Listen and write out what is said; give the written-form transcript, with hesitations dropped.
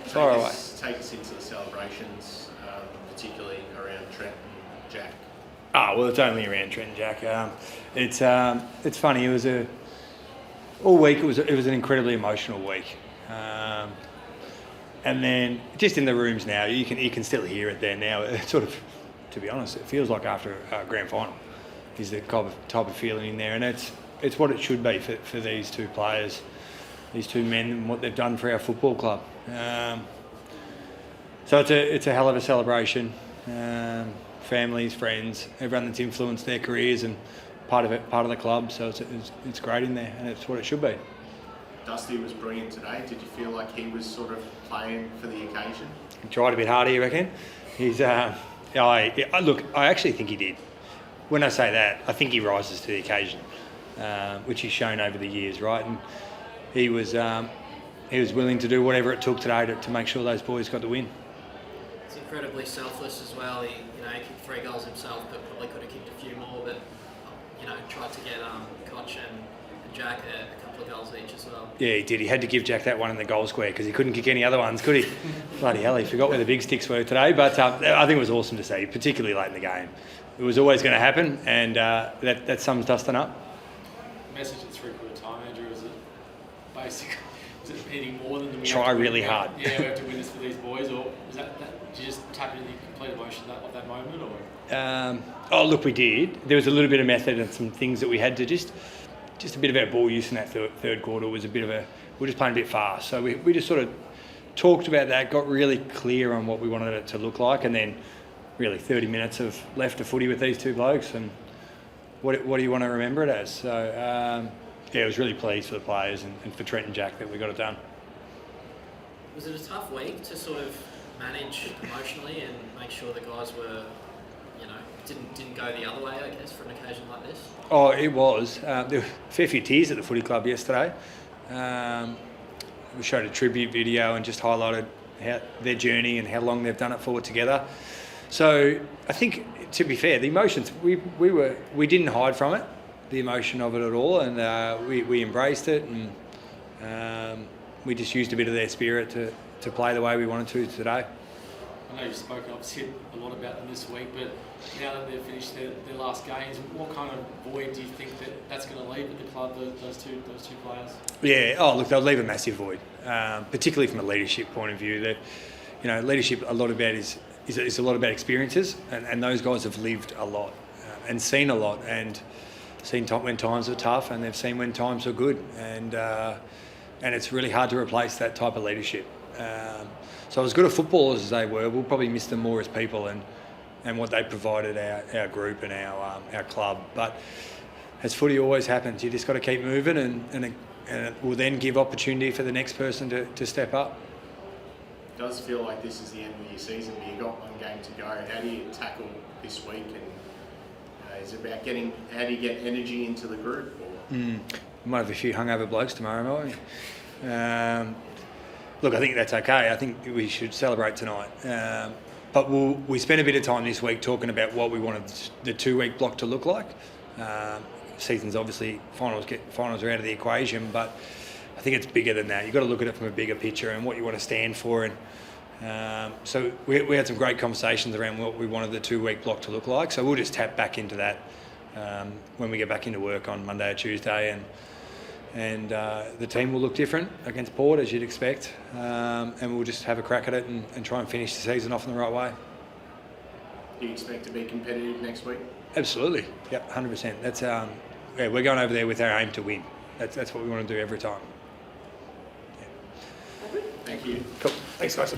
Far away. Take us into the celebrations, particularly around Trent and Jack. Well, it's only around Trent and Jack. It's funny. It was all week. It was an incredibly emotional week, and then just in the rooms now, you can still hear it there now. It sort of, to be honest, it feels like after a grand final. Is the type of feeling in there, and it's what it should be for these two players, these two men, and what they've done for our football club. So it's a hell of a celebration. Families, friends, everyone that's influenced their careers and part of the club. So it's great in there, and it's what it should be. Dusty was brilliant today. Did you feel like he was sort of playing for the occasion? He tried a bit harder, you reckon? He's look, I actually think he did. When I say that, I think he rises to the occasion, which he's shown over the years, right? And he was willing to do whatever it took today to make sure those boys got the win. It's incredibly selfless as well. He kicked 3 goals himself, but probably could have kicked a few more. But tried to get Koch and Jack a couple of goals each as well. Yeah, he did. He had to give Jack that one in the goal square because he couldn't kick any other ones, could he? Bloody hell, he forgot where the big sticks were today. But I think it was awesome to see, particularly late in the game. It was always going to happen, and that sums Dustin up. Message at 3/4 time, Andrew, is it basically needing more than the try really hard? Yeah, we have to win this for these boys, or is that did you just tap into the complete emotion of that moment, or? Look, we did. There was a little bit of method and some things that we had to just a bit of our ball use in that third quarter was a bit of we were just playing a bit fast, so we just sort of talked about that, got really clear on what we wanted it to look like, and then. Really 30 minutes of left of footy with these two blokes, and what do you want to remember it as? So, I was really pleased for the players and for Trent and Jack that we got it done. Was it a tough week to sort of manage emotionally and make sure the guys were, didn't go the other way, I guess, for an occasion like this? Oh, it was. There were a fair few tears at the footy club yesterday. We showed a tribute video and just highlighted their journey and how long they've done it for together. So I think, to be fair, the emotions we didn't hide from it, the emotion of it at all, and we embraced it, and we just used a bit of their spirit to play the way we wanted to today. I know you've spoken obviously a lot about them this week, but now that they've finished their last games, what kind of void do you think that's going to leave at the club? Those two players. Yeah. Look, they'll leave a massive void, particularly from a leadership point of view. That leadership a lot about is a lot about experiences, and those guys have lived a lot and seen a lot and seen when times are tough, and they've seen when times are good, and it's really hard to replace that type of leadership. So as good a footballers as they were, we'll probably miss them more as people and what they provided our group and our club. But as footy always happens, you just got to keep moving, and it will then give opportunity for the next person to step up. It does feel like this is the end of your season, but you've got one game to go. How do you tackle this week? And is it about how do you get energy into the group? We might have a few hungover blokes tomorrow, might we? Look, I think that's okay. I think we should celebrate tonight. But we spent a bit of time this week talking about what we wanted the 2-week block to look like. Seasons, obviously, finals are out of the equation, but I think it's bigger than that. You've got to look at it from a bigger picture and what you want to stand for. And so we had some great conversations around what we wanted the 2-week block to look like. So we'll just tap back into that when we get back into work on Monday or Tuesday. And the team will look different against Port, as you'd expect. And we'll just have a crack at it and try and finish the season off in the right way. Do you expect to be competitive next week? Absolutely. Yep, 100%. That's we're going over there with our aim to win. That's what we want to do every time. Thank you. Cool. Thanks, guys.